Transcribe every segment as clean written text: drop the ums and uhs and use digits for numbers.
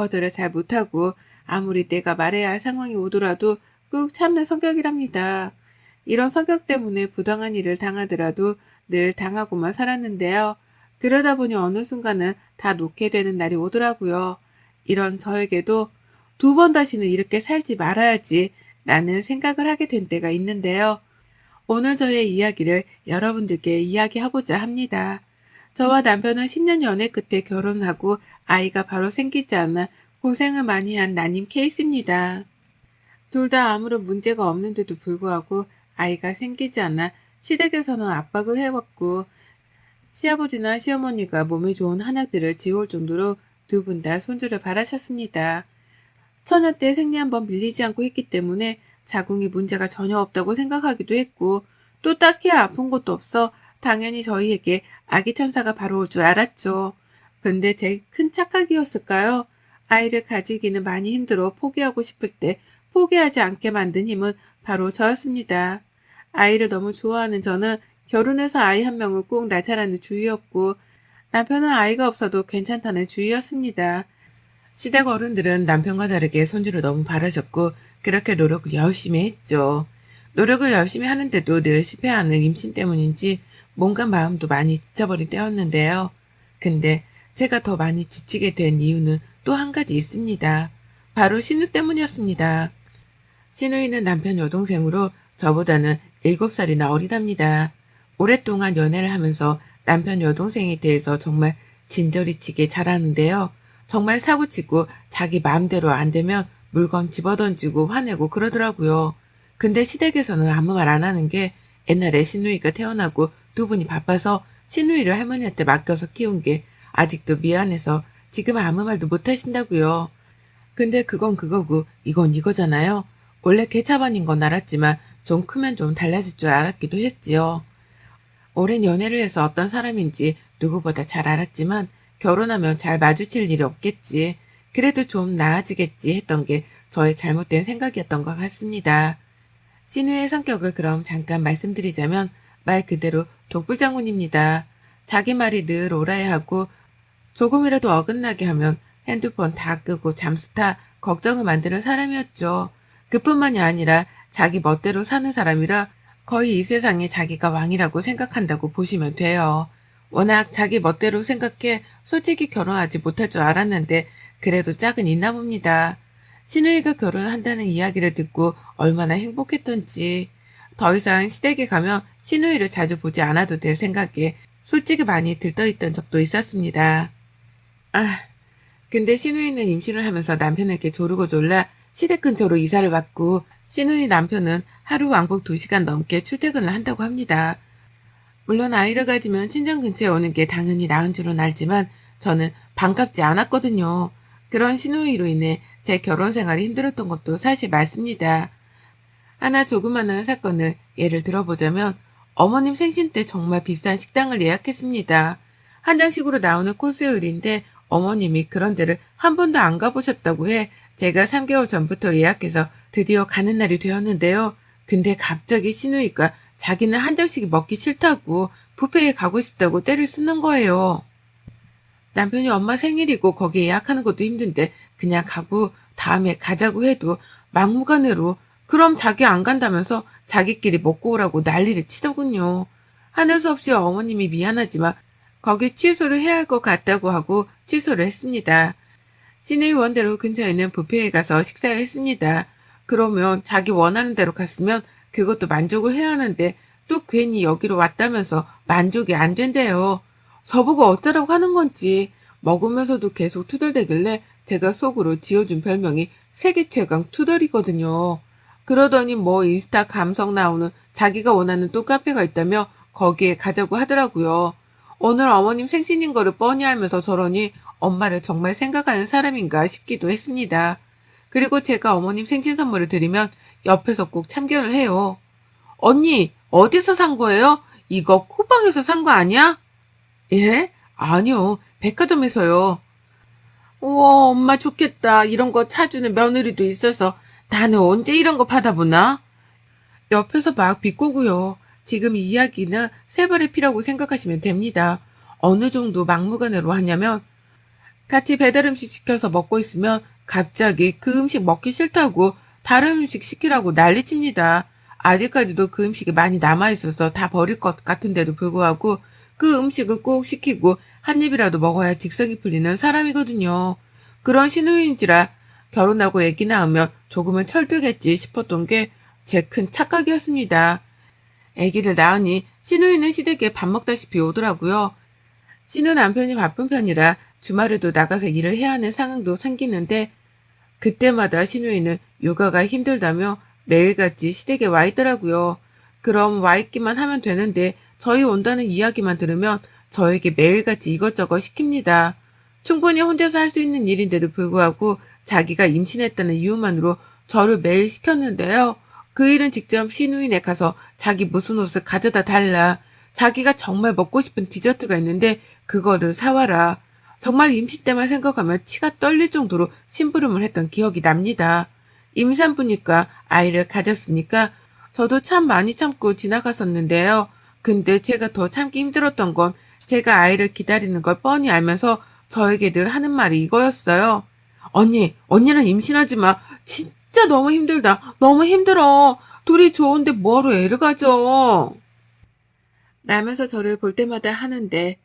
거절을 잘 못하고 아무리 내가 말해야 할 상황이 오더라도 꾹 참는 성격이랍니다. 이런 성격 때문에 부당한 일을 당하더라도 늘 당하고만 살았는데요. 그러다 보니 어느 순간은 다 놓게 되는 날이 오더라고요. 이런 저에게도 두 번 다시는 이렇게 살지 말아야지 라는 생각을 하게 된 때가 있는데요. 오늘 저의 이야기를 여러분들께 이야기하고자 합니다. 저와 남편은 10년 연애 끝에 결혼하고 아이가 바로 생기지 않아 고생을 많이 한 난임 케이스입니다. 둘 다 아무런 문제가 없는데도 불구하고 아이가 생기지 않아 시댁에서는 압박을 해왔고 시아버지나 시어머니가 몸에 좋은 한약들을 지어올 정도로 두 분 다 손주를 바라셨습니다. 처녀 때 생리 한번 밀리지 않고 했기 때문에 자궁이 문제가 전혀 없다고 생각하기도 했고 또 딱히 아픈 것도 없어 당연히 저희에게 아기 천사가 바로 올 줄 알았죠. 근데 제 큰 착각이었을까요? 아이를 가지기는 많이 힘들어 포기하고 싶을 때 포기하지 않게 만든 힘은 바로 저였습니다. 아이를 너무 좋아하는 저는 결혼해서 아이 한 명을 꼭 낳자라는 주의였고 남편은 아이가 없어도 괜찮다는 주의였습니다. 시댁 어른들은 남편과 다르게 손주를 너무 바라셨고 그렇게 노력을 열심히 했죠. 노력을 열심히 하는데도 늘 실패하는 임신 때문인지 몸과 마음도 많이 지쳐버린 때였는데요. 근데 제가 더 많이 지치게 된 이유는 또 한 가지 있습니다. 바로 신우 때문이었습니다. 신우이는 남편 여동생으로 저보다는 7살이나 어리답니다. 오랫동안 연애를 하면서 남편 여동생에 대해서 정말 진저리치게 잘하는데요. 정말 사고치고 자기 마음대로 안 되면 물건 집어던지고 화내고 그러더라고요. 근데 시댁에서는 아무 말 안 하는 게 옛날에 신우이가 태어나고 두 분이 바빠서 신우이를 할머니한테 맡겨서 키운 게 아직도 미안해서 지금 아무 말도 못 하신다고요. 근데 그건 그거고 이건 이거잖아요. 원래 개차반인 건 알았지만 좀 크면 좀 달라질 줄 알았기도 했지요. 오랜 연애를 해서 어떤 사람인지 누구보다 잘 알았지만 결혼하면 잘 마주칠 일이 없겠지. 그래도 좀 나아지겠지 했던 게 저의 잘못된 생각이었던 것 같습니다. 신우의 성격을 그럼 잠깐 말씀드리자면 말 그대로 독불장군입니다. 자기 말이 늘 옳아야 하고 조금이라도 어긋나게 하면 핸드폰 다 끄고 잠수 타 걱정을 만드는 사람이었죠. 그뿐만이 아니라 자기 멋대로 사는 사람이라 거의 이 세상에 자기가 왕이라고 생각한다고 보시면 돼요. 워낙 자기 멋대로 생각해 솔직히 결혼하지 못할 줄 알았는데 그래도 짝은 있나 봅니다. 신우이가 결혼을 한다는 이야기를 듣고 얼마나 행복했던지 더 이상 시댁에 가면 신우이를 자주 보지 않아도 될 생각에 솔직히 많이 들떠있던 적도 있었습니다. 근데 신우이는 임신을 하면서 남편에게 조르고 졸라 시댁 근처로 이사를 왔고 신우이 남편은 하루 왕복 2시간 넘게 출퇴근을 한다고 합니다. 물론 아이를 가지면 친정 근처에 오는 게 당연히 나은 줄은 알지만 저는 반갑지 않았거든요. 그런 신우이로 인해 제 결혼 생활이 힘들었던 것도 사실 맞습니다. 하나 조그마한 사건을 예를 들어보자면 어머님 생신 때 정말 비싼 식당을 예약했습니다. 한정식으로 나오는 코스 요리인데 어머님이 그런 데를 한 번도 안 가보셨다고 해 제가 3개월 전부터 예약해서 드디어 가는 날이 되었는데요. 근데 갑자기 신우이가 자기는 한정식이 먹기 싫다고 뷔페에 가고 싶다고 떼를 쓰는 거예요. 남편이 엄마 생일이고 거기 예약하는 것도 힘든데 그냥 가고 다음에 가자고 해도 막무가내로 그럼 자기 안 간다면서 자기끼리 먹고 오라고 난리를 치더군요. 하는 수 없이 어머님이 미안하지만 거기 취소를 해야 할 것 같다고 하고 취소를 했습니다. 시내의 원대로 근처에 있는 뷔페에 가서 식사를 했습니다. 그러면 자기 원하는 대로 갔으면 그것도 만족을 해야 하는데 또 괜히 여기로 왔다면서 만족이 안 된대요. 저보고 어쩌라고 하는 건지 먹으면서도 계속 투덜대길래 제가 속으로 지어준 별명이 세계 최강 투덜이거든요. 그러더니 뭐 인스타 감성 나오는 자기가 원하는 또 카페가 있다며 거기에 가자고 하더라고요. 오늘 어머님 생신인 거를 뻔히 알면서 저러니 엄마를 정말 생각하는 사람인가 싶기도 했습니다. 그리고 제가 어머님 생신 선물을 드리면 옆에서 꼭 참견을 해요. 언니, 어디서 산 거예요? 이거 쿠팡에서 산 거 아니야? 예? 아니요, 백화점에서요. 우와, 엄마 좋겠다. 이런 거 사주는 며느리도 있어서 나는 언제 이런 거 받아보나? 옆에서 막 비꼬고요. 지금 이 이야기는 세 발의 피라고 생각하시면 됩니다. 어느 정도 막무가내로 하냐면 같이 배달 음식 시켜서 먹고 있으면 갑자기 그 음식 먹기 싫다고 다른 음식 시키라고 난리칩니다. 아직까지도 그 음식이 많이 남아있어서 다 버릴 것 같은데도 불구하고 그 음식을 꼭 시키고 한 입이라도 먹어야 직성이 풀리는 사람이거든요. 그런 신우인지라 결혼하고 아기 낳으면 조금은 철들겠지 싶었던 게 제 큰 착각이었습니다. 아기를 낳으니 신우이는 시댁에 밥 먹다시피 오더라고요. 신우 남편이 바쁜 편이라 주말에도 나가서 일을 해야 하는 상황도 생기는데 그때마다 신우이는 육아가 힘들다며 매일같이 시댁에 와 있더라고요. 그럼 와 있기만 하면 되는데 저희 온다는 이야기만 들으면 저에게 매일같이 이것저것 시킵니다. 충분히 혼자서 할 수 있는 일인데도 불구하고 자기가 임신했다는 이유만으로 저를 매일 시켰는데요. 그 일은 직접 신우이네 가서 자기 무슨 옷을 가져다 달라. 자기가 정말 먹고 싶은 디저트가 있는데 그거를 사와라. 정말 임신 때만 생각하면 치가 떨릴 정도로 심부름을 했던 기억이 납니다. 임산부니까 아이를 가졌으니까 저도 참 많이 참고 지나갔었는데요. 근데 제가 더 참기 힘들었던 건 제가 아이를 기다리는 걸 뻔히 알면서 저에게 늘 하는 말이 이거였어요. 언니는 임신하지 마. 진짜 너무 힘들다. 너무 힘들어. 둘이 좋은데 뭐하러 애를 가져. 라면서 저를 볼 때마다 하는데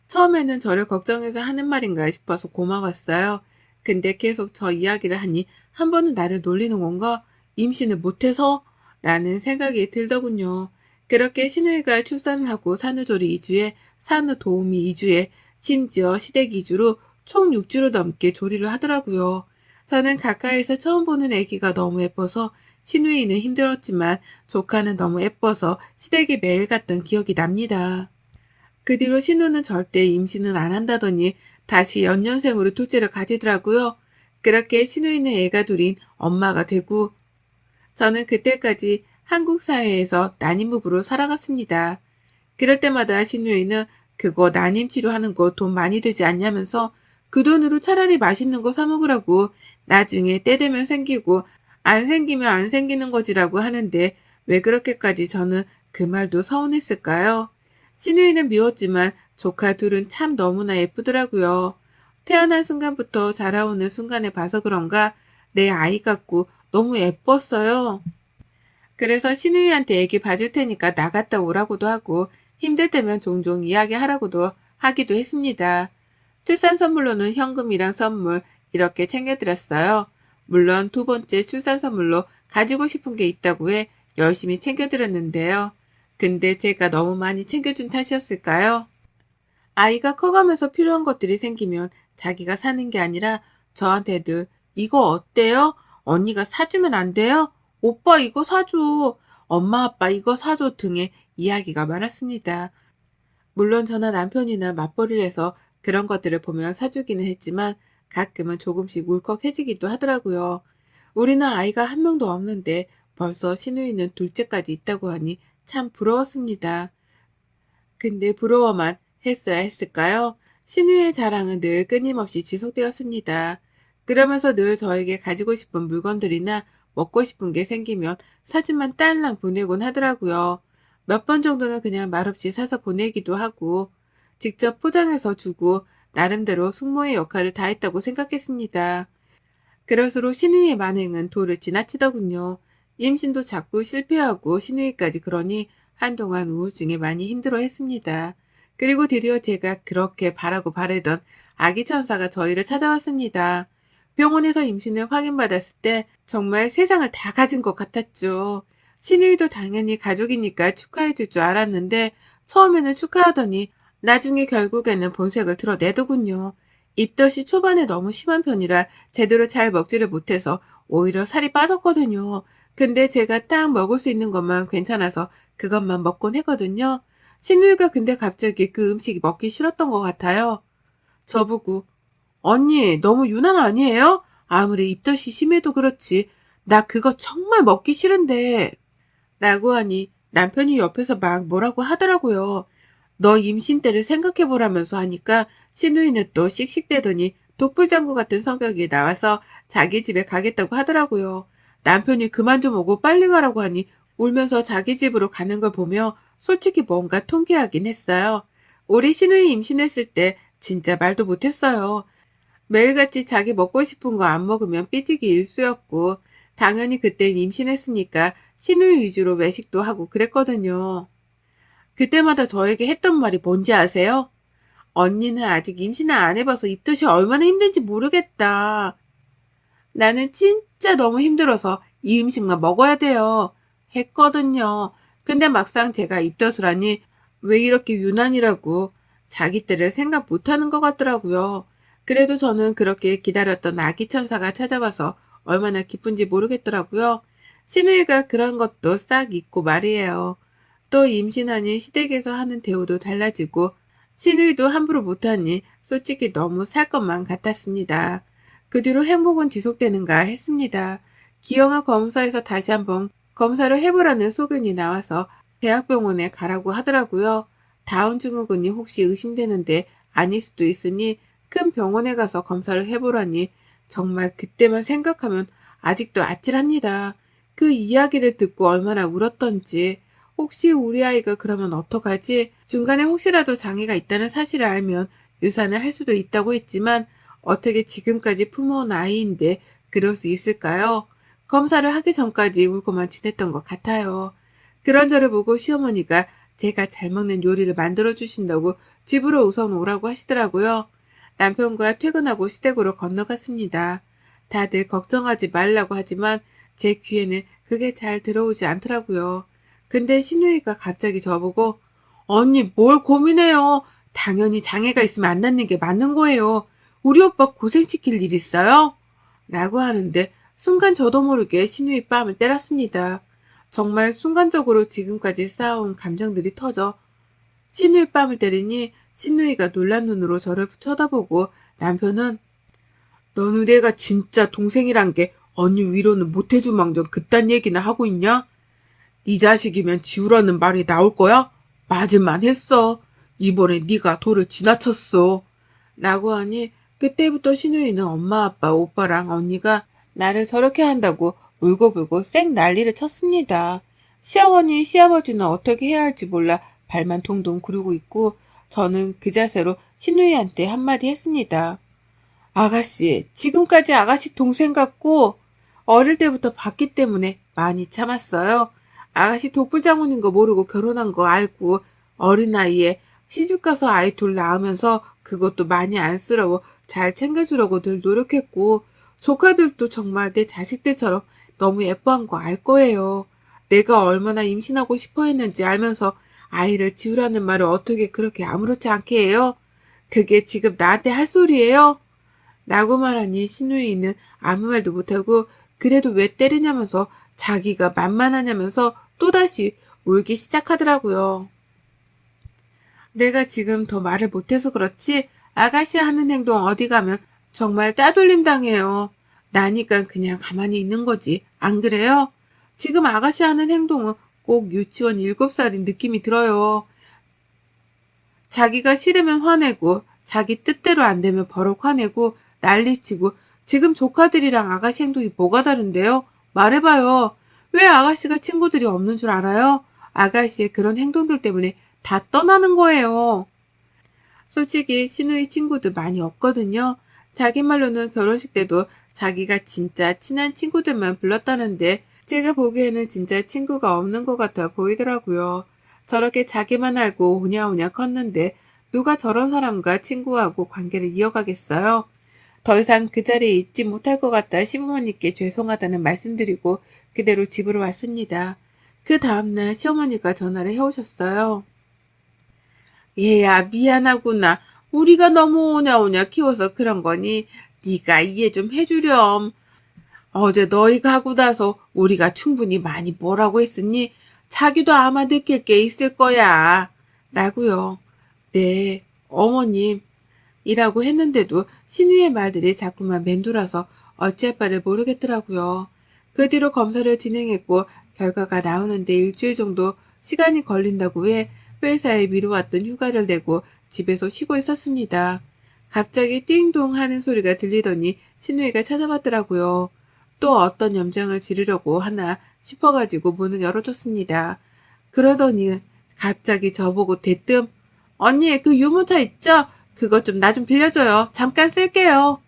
처음에는 저를 걱정해서 하는 말인가 싶어서 고마웠어요. 근데 계속 저 이야기를 하니 한 번은 나를 놀리는 건가? 임신을 못해서? 라는 생각이 들더군요. 그렇게 신우이가 출산을 하고 산후조리 2주에 산후도우미 2주에 심지어 시댁 2주로 총 6주를 넘게 조리를 하더라고요. 저는 가까이서 처음 보는 아기가 너무 예뻐서 신우이는 힘들었지만 조카는 너무 예뻐서 시댁에 매일 갔던 기억이 납니다. 그 뒤로 신우는 절대 임신은 안 한다더니 다시 연년생으로 둘째를 가지더라고요. 그렇게 신우이는 애가 둘인 엄마가 되고 저는 그때까지 한국 사회에서 난임부부로 살아갔습니다. 그럴 때마다 신우이는 그거 난임 치료하는 거 돈 많이 들지 않냐면서 그 돈으로 차라리 맛있는 거 사 먹으라고 나중에 때 되면 생기고 안 생기면 안 생기는 거지라고 하는데 왜 그렇게까지 저는 그 말도 서운했을까요? 신우이는 미웠지만 조카 둘은 참 너무나 예쁘더라고요. 태어난 순간부터 자라오는 순간에 봐서 그런가 내 아이 같고 너무 예뻤어요. 그래서 신우이한테 애기 봐줄 테니까 나갔다 오라고도 하고 힘들 때면 종종 이야기하라고도 하기도 했습니다. 출산 선물로는 현금이랑 선물 이렇게 챙겨드렸어요. 물론 두 번째 출산 선물로 가지고 싶은 게 있다고 해 열심히 챙겨드렸는데요. 근데 제가 너무 많이 챙겨준 탓이었을까요? 아이가 커가면서 필요한 것들이 생기면 자기가 사는 게 아니라 저한테도 이거 어때요? 언니가 사주면 안 돼요? 오빠 이거 사줘. 엄마 아빠 이거 사줘 등의 이야기가 많았습니다. 물론 저나 남편이나 맞벌이를 해서 그런 것들을 보면 사주기는 했지만 가끔은 조금씩 울컥해지기도 하더라고요. 우리는 아이가 한 명도 없는데 벌써 신우이는 둘째까지 있다고 하니 참 부러웠습니다. 근데 부러워만 했어야 했을까요? 신우의 자랑은 늘 끊임없이 지속되었습니다. 그러면서 늘 저에게 가지고 싶은 물건들이나 먹고 싶은 게 생기면 사진만 딸랑 보내곤 하더라고요. 몇 번 정도는 그냥 말없이 사서 보내기도 하고 직접 포장해서 주고 나름대로 숙모의 역할을 다했다고 생각했습니다. 그럴수록 신우이의 만행은 도를 지나치더군요. 임신도 자꾸 실패하고 신우이까지 그러니 한동안 우울증에 많이 힘들어했습니다. 그리고 드디어 제가 그렇게 바라고 바라던 아기 천사가 저희를 찾아왔습니다. 병원에서 임신을 확인받았을 때 정말 세상을 다 가진 것 같았죠. 신우이도 당연히 가족이니까 축하해줄 줄 알았는데 처음에는 축하하더니 나중에 결국에는 본색을 드러내더군요. 입덧이 초반에 너무 심한 편이라 제대로 잘 먹지를 못해서 오히려 살이 빠졌거든요. 근데 제가 딱 먹을 수 있는 것만 괜찮아서 그것만 먹곤 했거든요. 신우이가 근데 갑자기 그 음식이 먹기 싫었던 것 같아요. 저보고 언니 너무 유난 아니에요? 아무리 입덧이 심해도 그렇지. 나 그거 정말 먹기 싫은데. 라고 하니 남편이 옆에서 막 뭐라고 하더라고요. 너 임신 때를 생각해보라면서 하니까 신우이는 또 씩씩대더니 독불장구 같은 성격이 나와서 자기 집에 가겠다고 하더라고요. 남편이 그만 좀 오고 빨리 가라고 하니 울면서 자기 집으로 가는 걸 보며 솔직히 뭔가 통쾌하긴 했어요. 우리 신우이 임신했을 때 진짜 말도 못했어요. 매일같이 자기 먹고 싶은 거 안 먹으면 삐지기 일쑤였고, 당연히 그땐 임신했으니까 신우이 위주로 외식도 하고 그랬거든요. 그때마다 저에게 했던 말이 뭔지 아세요? 언니는 아직 임신을 안 해봐서 입덧이 얼마나 힘든지 모르겠다. 나는 진짜 너무 힘들어서 이 음식만 먹어야 돼요. 했거든요. 근데 막상 제가 입덧을 하니 왜 이렇게 유난이라고 자기 때를 생각 못하는 것 같더라고요. 그래도 저는 그렇게 기다렸던 아기 천사가 찾아와서 얼마나 기쁜지 모르겠더라고요. 신우이가 그런 것도 싹 잊고 말이에요. 또 임신하니 시댁에서 하는 대우도 달라지고 신우이도 함부로 못하니 솔직히 너무 살 것만 같았습니다. 그 뒤로 행복은 지속되는가 했습니다. 기형아 검사에서 다시 한번 검사를 해보라는 소견이 나와서 대학병원에 가라고 하더라고요. 다운 증후군이 혹시 의심되는데 아닐 수도 있으니 큰 병원에 가서 검사를 해보라니 정말 그때만 생각하면 아직도 아찔합니다. 그 이야기를 듣고 얼마나 울었던지 혹시 우리 아이가 그러면 어떡하지? 중간에 혹시라도 장애가 있다는 사실을 알면 유산을 할 수도 있다고 했지만 어떻게 지금까지 품어온 아이인데 그럴 수 있을까요? 검사를 하기 전까지 울고만 지냈던 것 같아요. 그런 저를 보고 시어머니가 제가 잘 먹는 요리를 만들어 주신다고 집으로 우선 오라고 하시더라고요. 남편과 퇴근하고 시댁으로 건너갔습니다. 다들 걱정하지 말라고 하지만 제 귀에는 그게 잘 들어오지 않더라고요. 근데 신우이가 갑자기 저보고 언니 뭘 고민해요. 당연히 장애가 있으면 안 낳는 게 맞는 거예요. 우리 오빠 고생시킬 일 있어요? 라고 하는데 순간 저도 모르게 신우이 뺨을 때렸습니다. 정말 순간적으로 지금까지 쌓아온 감정들이 터져 신우이 뺨을 때리니 신우이가 놀란 눈으로 저를 쳐다보고 남편은 너는 내가 진짜 동생이란 게 언니 위로는 못해주망정 그딴 얘기나 하고 있냐? 네 자식이면 지우라는 말이 나올 거야? 맞을만 했어. 이번에 네가 도를 지나쳤어. 라고 하니 그때부터 신우이는 엄마, 아빠, 오빠랑 언니가 나를 저렇게 한다고 울고불고 쌩 난리를 쳤습니다. 시어머니, 시아버지는 어떻게 해야 할지 몰라 발만 동동 구르고 있고 저는 그 자세로 신우이한테 한마디 했습니다. 아가씨, 지금까지 아가씨 동생 같고 어릴 때부터 봤기 때문에 많이 참았어요. 아가씨 독불장군인 거 모르고 결혼한 거 알고 어린 나이에 시집가서 아이 둘 낳으면서 그것도 많이 안쓰러워 잘 챙겨주려고 늘 노력했고 조카들도 정말 내 자식들처럼 너무 예뻐한 거 알 거예요. 내가 얼마나 임신하고 싶어 했는지 알면서 아이를 지우라는 말을 어떻게 그렇게 아무렇지 않게 해요? 그게 지금 나한테 할 소리예요? 라고 말하니 신우이는 아무 말도 못하고 그래도 왜 때리냐면서 자기가 만만하냐면서 또다시 울기 시작하더라고요. 내가 지금 더 말을 못해서 그렇지 아가씨 하는 행동 어디 가면 정말 따돌림 당해요. 나니까 그냥 가만히 있는 거지. 안 그래요? 지금 아가씨 하는 행동은 꼭 유치원 7살인 느낌이 들어요. 자기가 싫으면 화내고 자기 뜻대로 안 되면 버럭 화내고 난리치고 지금 조카들이랑 아가씨 행동이 뭐가 다른데요? 말해봐요. 왜 아가씨가 친구들이 없는 줄 알아요? 아가씨의 그런 행동들 때문에 다 떠나는 거예요. 솔직히 신우이 친구들 많이 없거든요. 자기 말로는 결혼식 때도 자기가 진짜 친한 친구들만 불렀다는데 제가 보기에는 진짜 친구가 없는 것 같아 보이더라고요. 저렇게 자기만 알고 오냐오냐 컸는데 누가 저런 사람과 친구하고 관계를 이어가겠어요? 더 이상 그 자리에 있지 못할 것 같다 시부모님께 죄송하다는 말씀드리고 그대로 집으로 왔습니다. 그 다음날 시어머니가 전화를 해오셨어요. 얘야 미안하구나. 우리가 너무 오냐오냐 키워서 그런 거니 네가 이해 좀 해주렴. 어제 너희가 하고 나서 우리가 충분히 많이 뭐라고 했으니 자기도 아마 느낄 게 있을 거야. 라고요. 네, 어머님. 이라고 했는데도 신우의 말들이 자꾸만 맴돌아서 어찌할 바를 모르겠더라고요. 그 뒤로 검사를 진행했고 결과가 나오는데 일주일 정도 시간이 걸린다고 해 회사에 미뤄왔던 휴가를 내고 집에서 쉬고 있었습니다. 갑자기 띵동 하는 소리가 들리더니 신우이가 찾아왔더라고요. 또 어떤 염장을 지르려고 하나 싶어가지고 문을 열어줬습니다. 그러더니 갑자기 저보고 대뜸 언니 그 유모차 있죠? 그것 좀 나 좀 빌려줘요. 잠깐 쓸게요.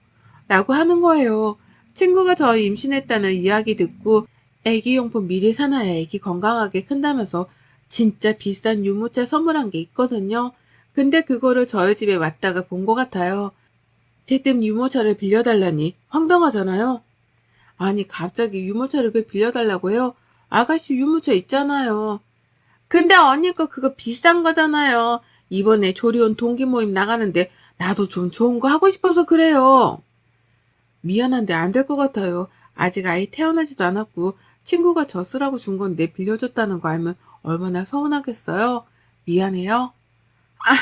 라고 하는 거예요. 친구가 저 임신했다는 이야기 듣고 애기용품 미리 사놔야 애기 건강하게 큰다면서 진짜 비싼 유모차 선물한 게 있거든요. 근데 그거를 저희 집에 왔다가 본 것 같아요. 대뜸 유모차를 빌려달라니 황당하잖아요. 아니 갑자기 유모차를 왜 빌려달라고 해요? 아가씨 유모차 있잖아요. 근데 언니 거 그거 비싼 거잖아요. 이번에 조리원 동기 모임 나가는데 나도 좀 좋은 거 하고 싶어서 그래요. 미안한데 안 될 것 같아요. 아직 아이 태어나지도 않았고 친구가 저 쓰라고 준 건데 빌려줬다는 거 알면 얼마나 서운하겠어요. 미안해요. 아,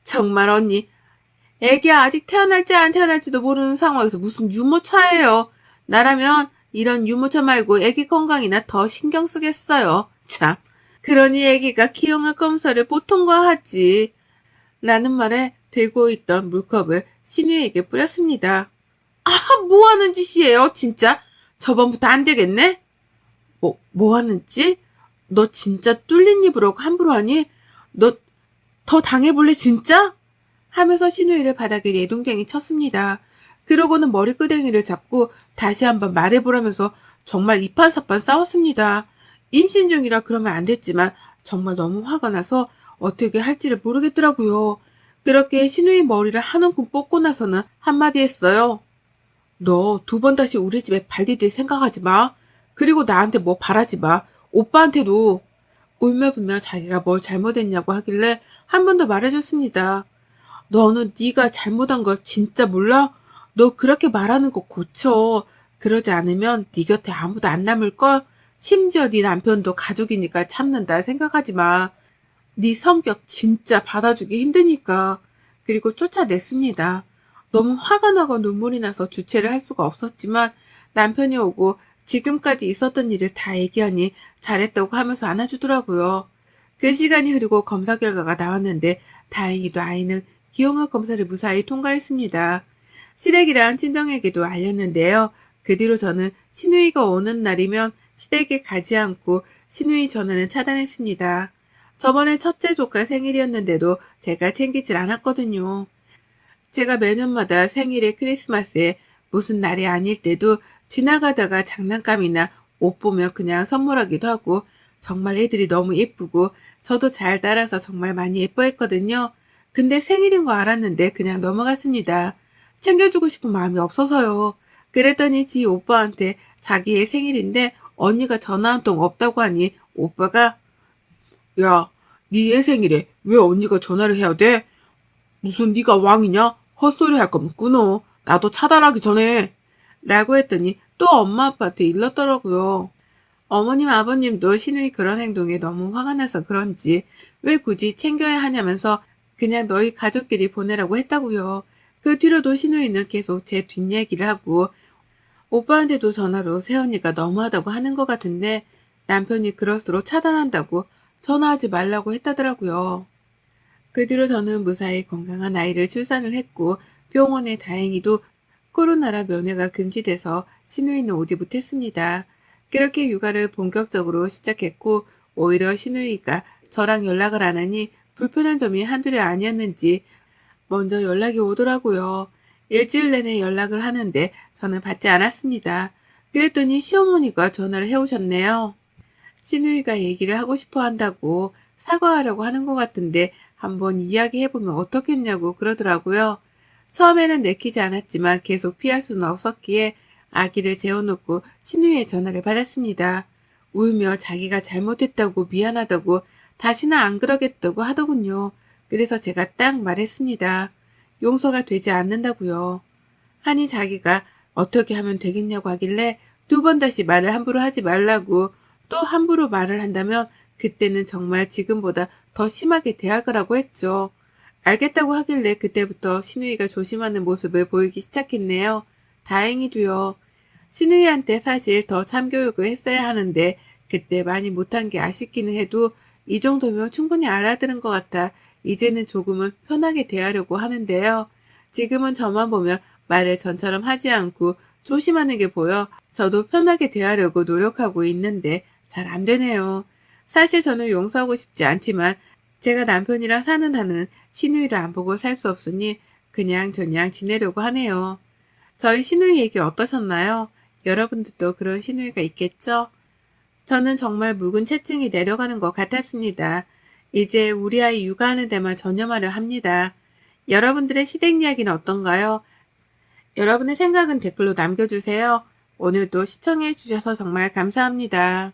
정말 언니. 애기 아직 태어날지 안 태어날지도 모르는 상황에서 무슨 유모차예요. 나라면 이런 유모차 말고 애기 건강이나 더 신경 쓰겠어요. 참. 그러니 애기가 기형아 검사를 보통과 하지. 라는 말에 들고 있던 물컵을 신우에게 뿌렸습니다. 아, 뭐 하는 짓이에요, 진짜? 저번부터 안 되겠네? 뭐 하는 짓? 너 진짜 뚫린 입으로 함부로 하니? 너 더 당해볼래, 진짜? 하면서 신우이를 바닥에 내동댕이 쳤습니다. 그러고는 머리끄댕이를 잡고 다시 한번 말해보라면서 정말 이판사판 싸웠습니다. 임신 중이라 그러면 안 됐지만 정말 너무 화가 나서 어떻게 할지를 모르겠더라고요. 그렇게 신우이 머리를 한 움큼 뽑고 나서는 한마디 했어요. 너 두 번 다시 우리 집에 발 디딜 생각하지 마. 그리고 나한테 뭐 바라지 마. 오빠한테도. 울며불며 자기가 뭘 잘못했냐고 하길래 한 번 더 말해줬습니다. 너는 네가 잘못한 거 진짜 몰라? 너 그렇게 말하는 거 고쳐. 그러지 않으면 네 곁에 아무도 안 남을걸? 심지어 네 남편도 가족이니까 참는다 생각하지 마. 네 성격 진짜 받아주기 힘드니까. 그리고 쫓아냈습니다. 너무 화가 나고 눈물이 나서 주체를 할 수가 없었지만 남편이 오고 지금까지 있었던 일을 다 얘기하니 잘했다고 하면서 안아주더라고요. 그 시간이 흐르고 검사 결과가 나왔는데 다행히도 아이는 기형아 검사를 무사히 통과했습니다. 시댁이랑 친정에게도 알렸는데요. 그 뒤로 저는 시누이가 오는 날이면 시댁에 가지 않고 시누이 전화는 차단했습니다. 저번에 첫째 조카 생일이었는데도 제가 챙기질 않았거든요. 제가 매년마다 생일에 크리스마스에 무슨 날이 아닐 때도 지나가다가 장난감이나 옷 보면 그냥 선물하기도 하고 정말 애들이 너무 예쁘고 저도 잘 따라서 정말 많이 예뻐했거든요. 근데 생일인 거 알았는데 그냥 넘어갔습니다. 챙겨주고 싶은 마음이 없어서요. 그랬더니 지 오빠한테 자기의 생일인데 언니가 전화 한 통 없다고 하니 오빠가 야, 네 애 생일에 왜 언니가 전화를 해야 돼? 무슨 네가 왕이냐? 헛소리 할 거면 끊어. 나도 차단하기 전에. 라고 했더니 또 엄마 아빠한테 일렀더라고요. 어머님 아버님도 시누이 그런 행동에 너무 화가 나서 그런지 왜 굳이 챙겨야 하냐면서 그냥 너희 가족끼리 보내라고 했다고요. 그 뒤로도 시누이는 계속 제 뒷얘기를 하고 오빠한테도 전화로 새언니가 너무하다고 하는 것 같은데 남편이 그럴수록 차단한다고 전화하지 말라고 했다더라고요. 그 뒤로 저는 무사히 건강한 아이를 출산을 했고 병원에 다행히도 코로나라 면회가 금지돼서 시누이는 오지 못했습니다. 그렇게 육아를 본격적으로 시작했고 오히려 시누이가 저랑 연락을 안 하니 불편한 점이 한둘이 아니었는지 먼저 연락이 오더라고요. 일주일 내내 연락을 하는데 저는 받지 않았습니다. 그랬더니 시어머니가 전화를 해오셨네요. 시누이가 얘기를 하고 싶어 한다고 사과하려고 하는 것 같은데 한번 이야기해보면 어떻겠냐고 그러더라고요. 처음에는 내키지 않았지만 계속 피할 수는 없었기에 아기를 재워놓고 시누이의 전화를 받았습니다. 울며 자기가 잘못했다고 미안하다고 다시는 안 그러겠다고 하더군요. 그래서 제가 딱 말했습니다. 용서가 되지 않는다고요. 하니 자기가 어떻게 하면 되겠냐고 하길래 두 번 다시 말을 함부로 하지 말라고 또 함부로 말을 한다면 그때는 정말 지금보다 더 심하게 대하거라고 했죠. 알겠다고 하길래 그때부터 시누이가 조심하는 모습을 보이기 시작했네요. 다행히도요. 시누이한테 사실 더 참교육을 했어야 하는데 그때 많이 못한 게 아쉽기는 해도 이 정도면 충분히 알아들은 것 같아 이제는 조금은 편하게 대하려고 하는데요. 지금은 저만 보면 말을 전처럼 하지 않고 조심하는 게 보여 저도 편하게 대하려고 노력하고 있는데 잘 안 되네요. 사실 저는 용서하고 싶지 않지만 제가 남편이랑 사는 한은 시누이를 안 보고 살 수 없으니 그냥 저냥 지내려고 하네요. 저희 시누이 얘기 어떠셨나요? 여러분들도 그런 시누이가 있겠죠? 저는 정말 묵은 체증이 내려가는 것 같았습니다. 이제 우리 아이 육아하는 데만 전념하려 합니다. 여러분들의 시댁 이야기는 어떤가요? 여러분의 생각은 댓글로 남겨주세요. 오늘도 시청해 주셔서 정말 감사합니다.